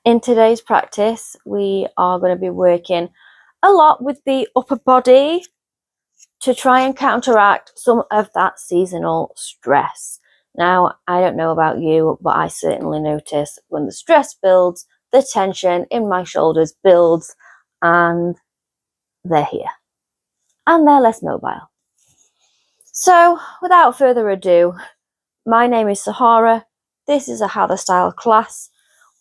In today's practice, we are going to be working a lot with the upper body to try and counteract some of that seasonal stress. Now, I don't know about you, but I certainly notice when the stress builds, the tension in my shoulders builds, and they're here. And they're less mobile. So, without further ado, my name is Sahara. This is a Hatha style class.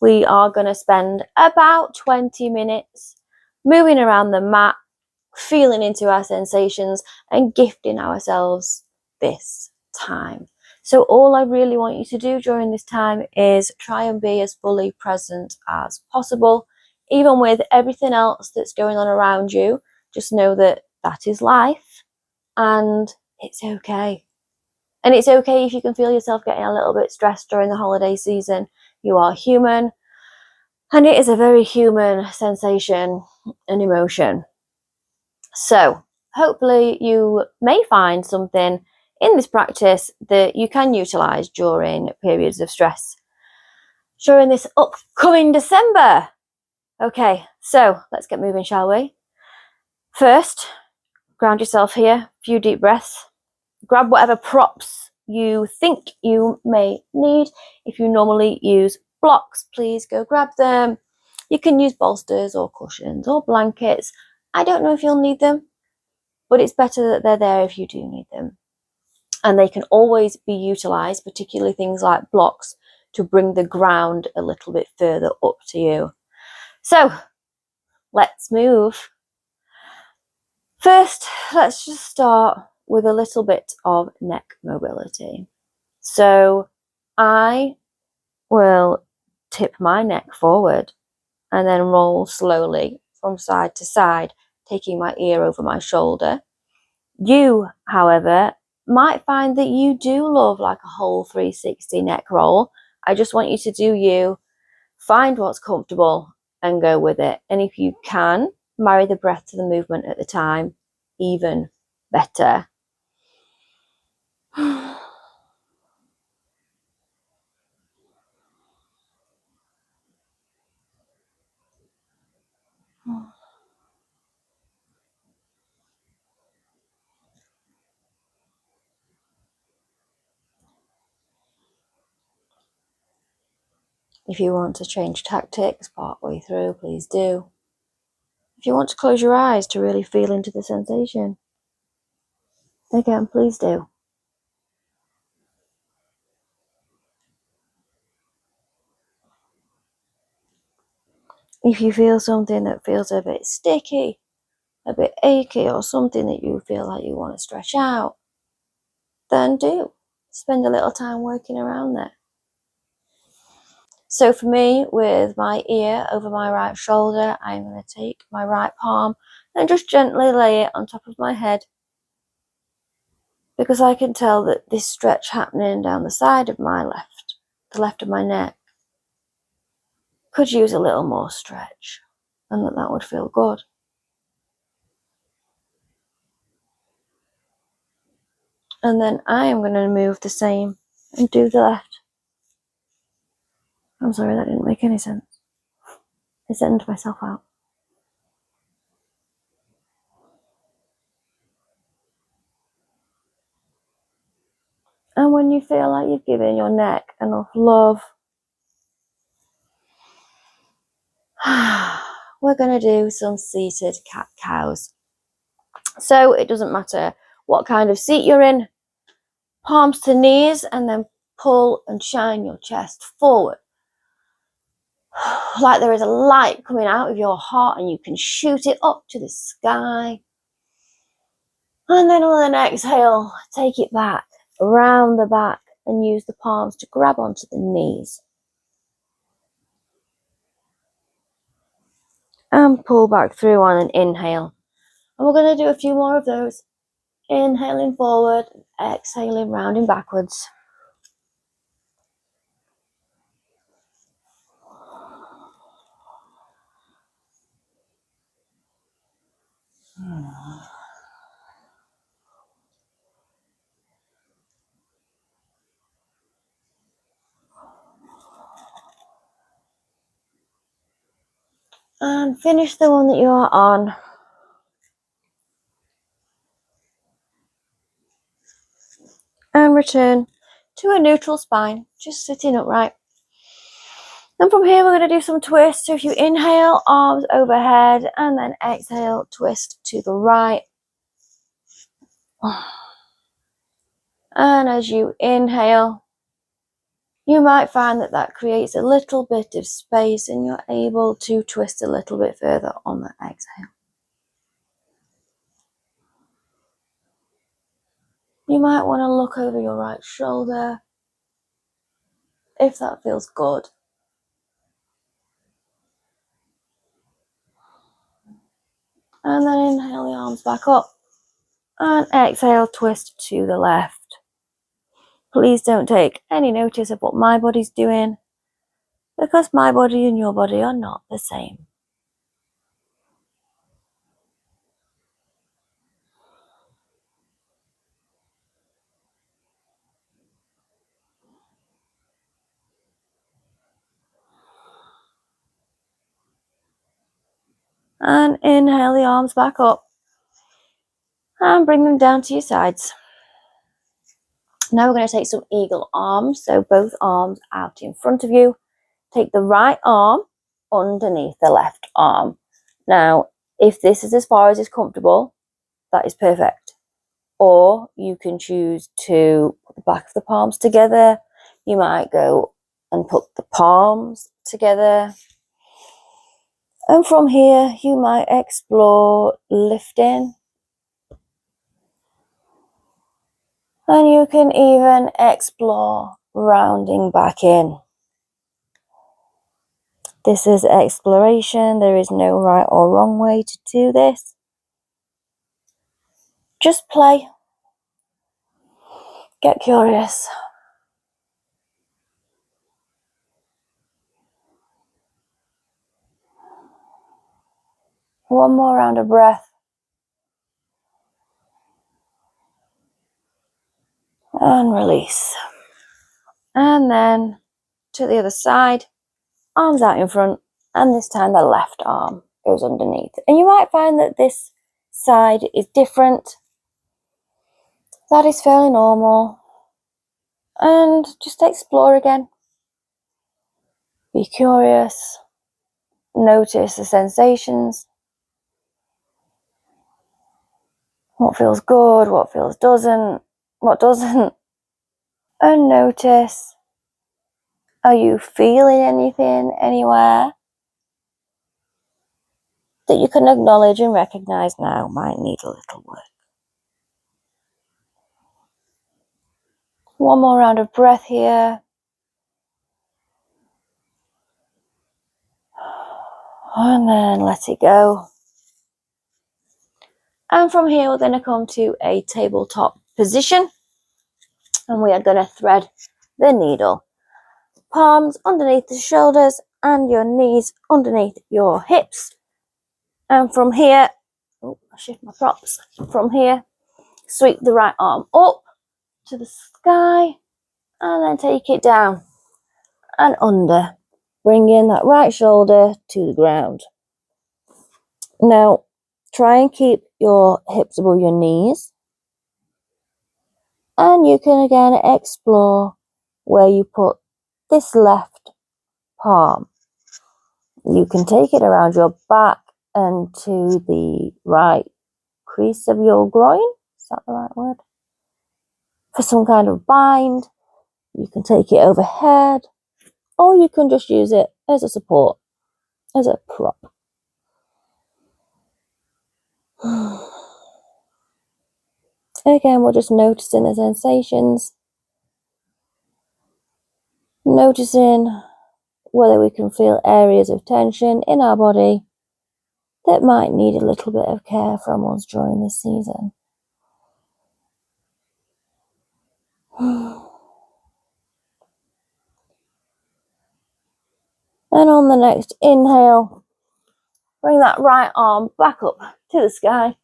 We are going to spend about 20 minutes moving around the mat, feeling into our sensations and gifting ourselves this time. So all I really want you to do during this time is try and be as fully present as possible. Even with everything else that's going on around you, just know that that is life and it's okay. And it's okay if you can feel yourself getting a little bit stressed during the holiday season. You are human, and it is a very human sensation and emotion. So hopefully you may find something in this practice that you can utilise during periods of stress during this upcoming December. Okay, so let's get moving, shall we? First, ground yourself here, a few deep breaths. Grab whatever props you think you may need. If you normally use blocks, please go grab them. You can use bolsters or cushions or blankets. I don't know if you'll need them, but it's better that they're there if you do need them. And they can always be utilised, particularly things like blocks, to bring the ground a little bit further up to you. So let's move. First, let's just start with a little bit of neck mobility. So I will tip my neck forward and then roll slowly from side to side, taking my ear over my shoulder. You, however, might find that you do love like a whole 360 neck roll. I just want you to do you, find what's comfortable and go with it. And if you can, marry the breath to the movement at the time, even better. If you want to change tactics partway through, please do. If you want to close your eyes to really feel into the sensation, again, please do. If you feel something that feels a bit sticky, a bit achy, or something that you feel like you want to stretch out, then do. Spend a little time working around there. So for me, with my ear over my right shoulder, I'm going to take my right palm and just gently lay it on top of my head, because I can tell that this stretch happening down the side of my left, the left of my neck, could use a little more stretch, and that would feel good. And then I am going to move the same and do the left. I'm sorry, that didn't make any sense. I zened myself out. And when you feel like you've given your neck enough love, we're going to do some seated cat-cows. So it doesn't matter what kind of seat you're in, palms to knees, and then pull and shine your chest forward. Like there is a light coming out of your heart and you can shoot it up to the sky. And then on an exhale, take it back, around the back, and use the palms to grab onto the knees. And pull back through on an inhale. And we're going to do a few more of those. Inhaling forward, exhaling, rounding backwards. And finish the one that you are on. And return to a neutral spine, just sitting upright. And from here, we're going to do some twists. So if you inhale, arms overhead, and then exhale, twist to the right. And as you inhale, you might find that that creates a little bit of space and you're able to twist a little bit further on the exhale. You might want to look over your right shoulder if that feels good. And then inhale the arms back up. And exhale, twist to the left. Please don't take any notice of what my body's doing, because my body and your body are not the same. And inhale the arms back up. And bring them down to your sides. Now we're going to take some eagle arms, so both arms out in front of you. Take the right arm underneath the left arm. Now, if this is as far as is comfortable, that is perfect. Or you can choose to put the back of the palms together. You might go and put the palms together. And from here, you might explore lifting. And you can even explore rounding back in. This is exploration. There is no right or wrong way to do this. Just play. Get curious. One more round of breath. And release. And then to the other side. Arms out in front. And this time the left arm goes underneath. And you might find that this side is different. That is fairly normal. And just explore again. Be curious. Notice the sensations. What feels good, what feels what doesn't. And notice, are you feeling anything anywhere that you can acknowledge and recognize now might need a little work? One more round of breath here. And then let it go. And from here, we're going to come to a tabletop position. And we are going to thread the needle. Palms underneath the shoulders and your knees underneath your hips. And from here, I shift my props. From here, sweep the right arm up to the sky and then take it down and under. Bringing that right shoulder to the ground. Now, try and keep your hips above your knees. And you can again explore where you put this left palm. You can take it around your back and to the right crease of your groin. Is that the right word? For some kind of bind. You can take it overhead. Or you can just use it as a support, as a prop. Again, we're just noticing the sensations. Noticing whether we can feel areas of tension in our body that might need a little bit of care from us during this season. And on the next inhale, bring that right arm back up to the sky.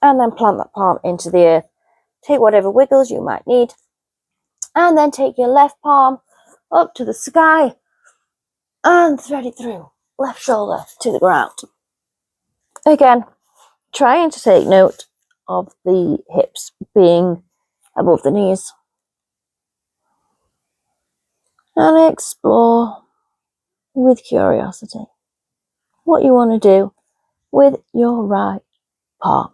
And then plant that palm into the earth. Take whatever wiggles you might need. And then take your left palm up to the sky. and thread it through. Left shoulder to the ground. Again, trying to take note of the hips being above the knees. And explore with curiosity what you want to do with your right palm.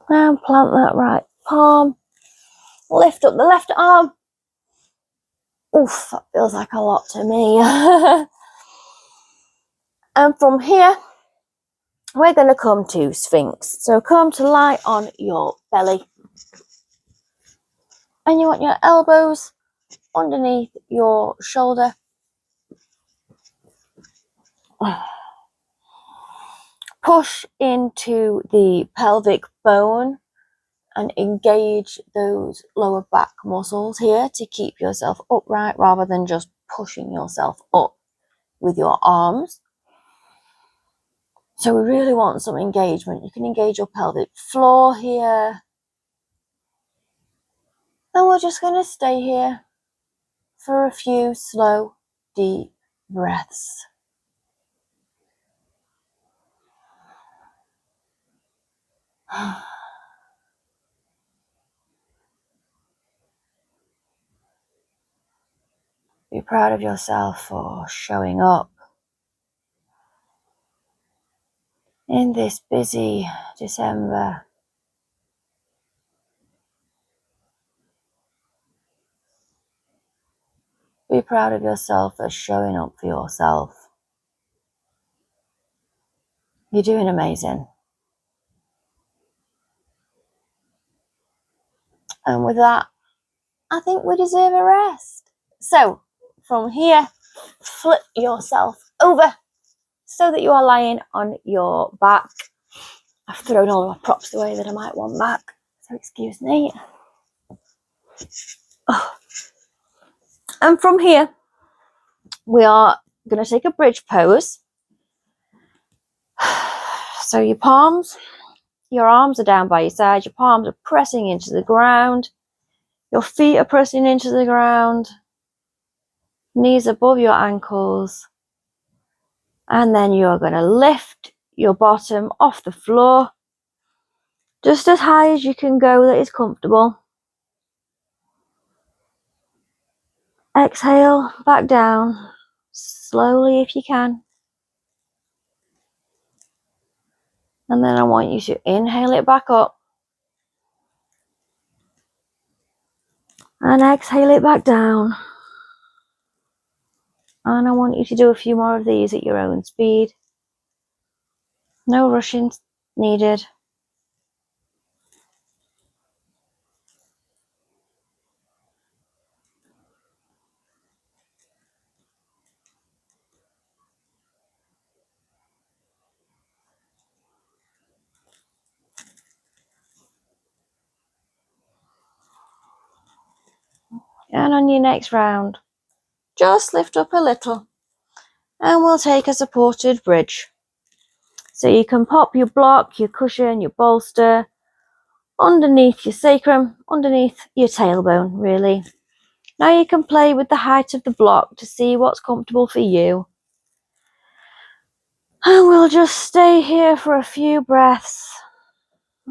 And plant that right palm. Lift up the left arm. Oof, that feels like a lot to me. And from here, we're going to come to Sphinx. So come to lie on your belly. And you want your elbows underneath your shoulder. Push into the pelvic bone and engage those lower back muscles here to keep yourself upright rather than just pushing yourself up with your arms. So we really want some engagement. You can engage your pelvic floor here. And we're just going to stay here for a few slow, deep breaths. Be proud of yourself for showing up in this busy December. Be proud of yourself for showing up for yourself. You're doing amazing. And with that, I think we deserve a rest. So, from here, flip yourself over so that you are lying on your back. I've thrown all my props away that I might want back, so excuse me. Oh. And from here, we are going to take a bridge pose. So your arms are down by your side, your palms are pressing into the ground, your feet are pressing into the ground, knees above your ankles, and then you're going to lift your bottom off the floor just as high as you can go that is comfortable. Exhale back down slowly if you can. And then I want you to inhale it back up. And exhale it back down. And I want you to do a few more of these at your own speed. No rushing needed. And on your next round, just lift up a little. And we'll take a supported bridge. So you can pop your block, your cushion, your bolster underneath your sacrum, underneath your tailbone, really. Now you can play with the height of the block to see what's comfortable for you. And we'll just stay here for a few breaths,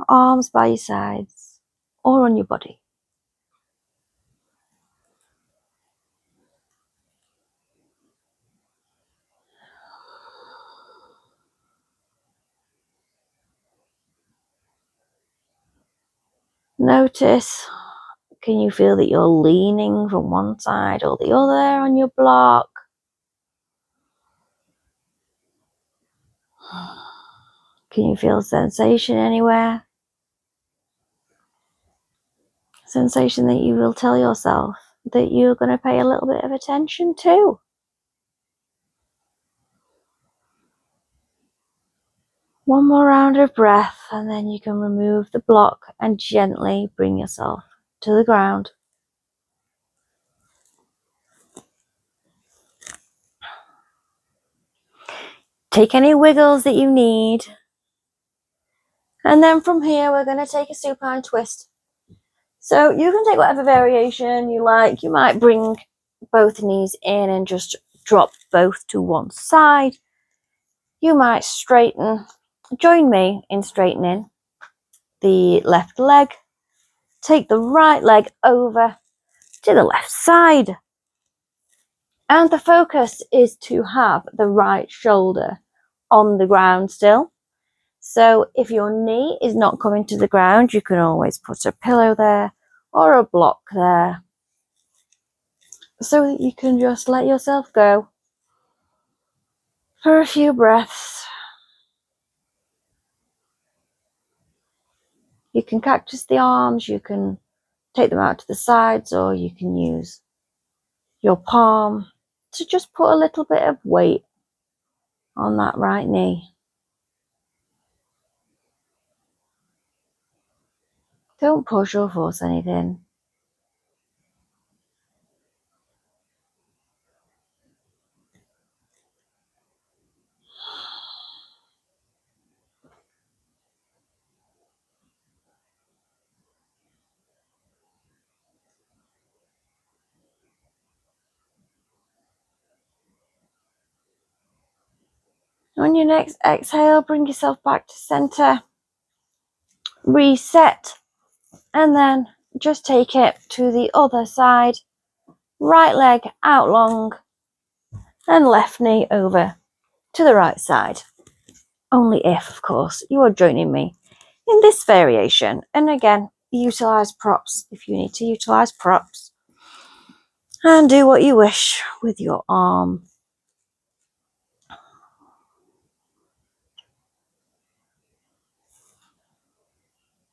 arms by your sides or on your body. Notice, can you feel that you're leaning from one side or the other on your block? Can you feel sensation anywhere? Sensation that you will tell yourself that you're going to pay a little bit of attention to. One more round of breath and then you can remove the block and gently bring yourself to the ground. Take any wiggles that you need. And then from here, we're going to take a supine twist. So you can take whatever variation you like. You might bring both knees in and just drop both to one side. You might straighten. Join me in straightening the left leg. Take the right leg over to the left side. And the focus is to have the right shoulder on the ground still. So if your knee is not coming to the ground, you can always put a pillow there or a block there, so that you can just let yourself go for a few breaths. You can cactus the arms, you can take them out to the sides, or you can use your palm to just put a little bit of weight on that right knee. Don't push or force anything. On your next exhale, bring yourself back to center. Reset. And then just take it to the other side. Right leg out long. And left knee over to the right side. Only if, of course, you are joining me in this variation. And again, utilize props if you need to utilize props. And do what you wish with your arm.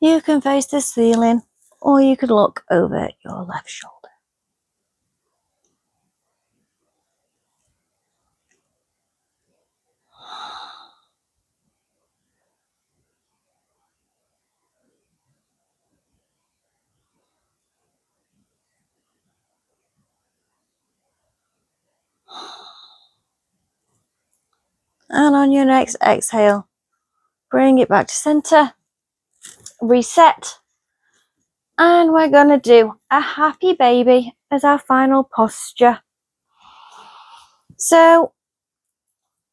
You can face the ceiling, or you could look over your left shoulder. And on your next exhale, bring it back to center. Reset. And we're going to do a happy baby as our final posture. So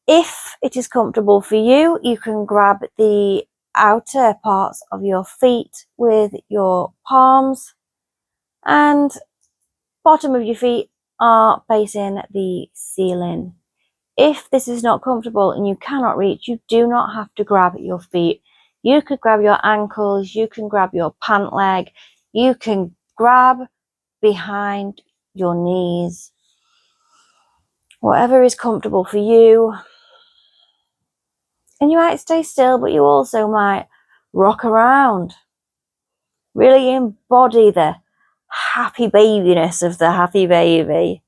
if it is comfortable for you, you can grab the outer parts of your feet with your palms, and bottom of your feet are facing the ceiling. If this is not comfortable and you cannot reach, you do not have to grab your feet. You could grab your ankles, you can grab your pant leg, you can grab behind your knees. Whatever is comfortable for you. And you might stay still, but you also might rock around. Really embody the happy babiness of the happy baby.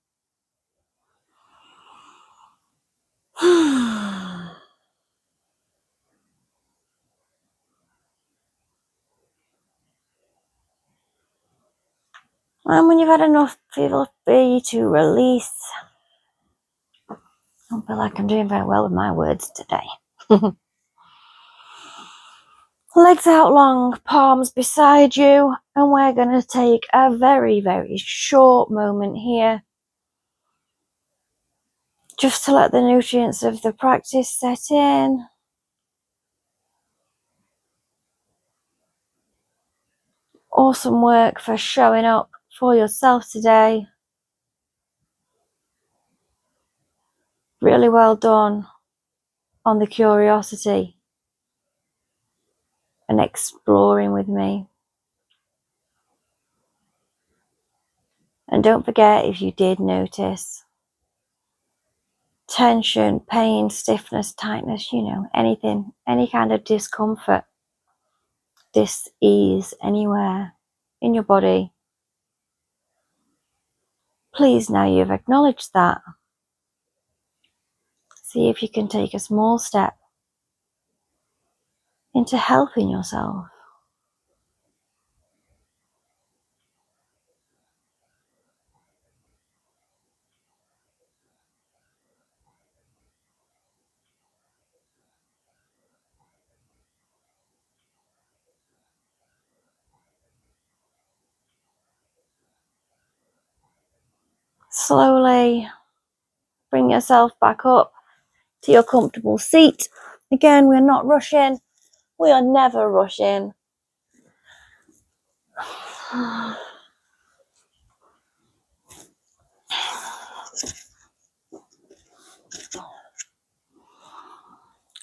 And when you've had enough, feel free to release. I don't feel like I'm doing very well with my words today. Legs out long, palms beside you, and we're going to take a very, very short moment here just to let the nutrients of the practice set in. Awesome work for showing up for yourself today. Really well done on the curiosity and exploring with me. And don't forget, if you did notice tension, pain, stiffness, tightness, anything, any kind of discomfort, dis-ease anywhere in your body, please, now you've acknowledged that, see if you can take a small step into helping yourself. Slowly bring yourself back up to your comfortable seat. Again, we're not rushing. We are never rushing.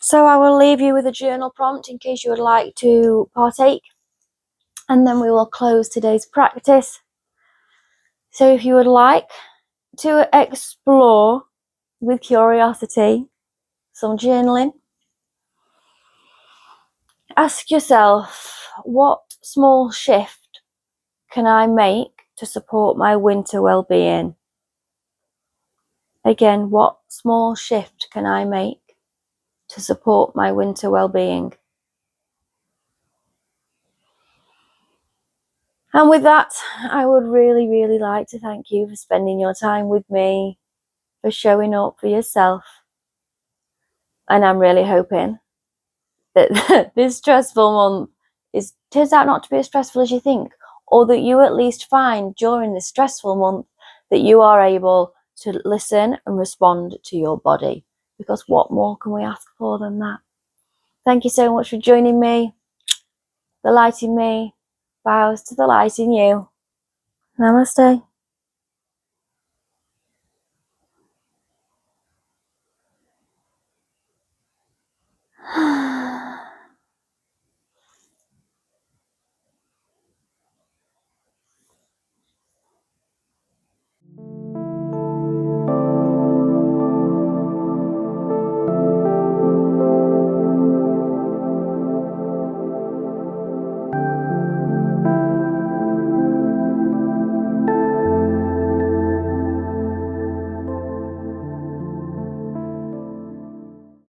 So I will leave you with a journal prompt in case you would like to partake. And then we will close today's practice. So if you would like to explore with curiosity some journaling, ask yourself, what small shift can I make to support my winter well-being? Again, what small shift can I make to support my winter well-being? And with that, I would really, really like to thank you for spending your time with me, for showing up for yourself. And I'm really hoping that this stressful month turns out not to be as stressful as you think, or that you at least find during this stressful month that you are able to listen and respond to your body. Because what more can we ask for than that? Thank you so much for joining me. The light in me bows to the light in you. Namaste.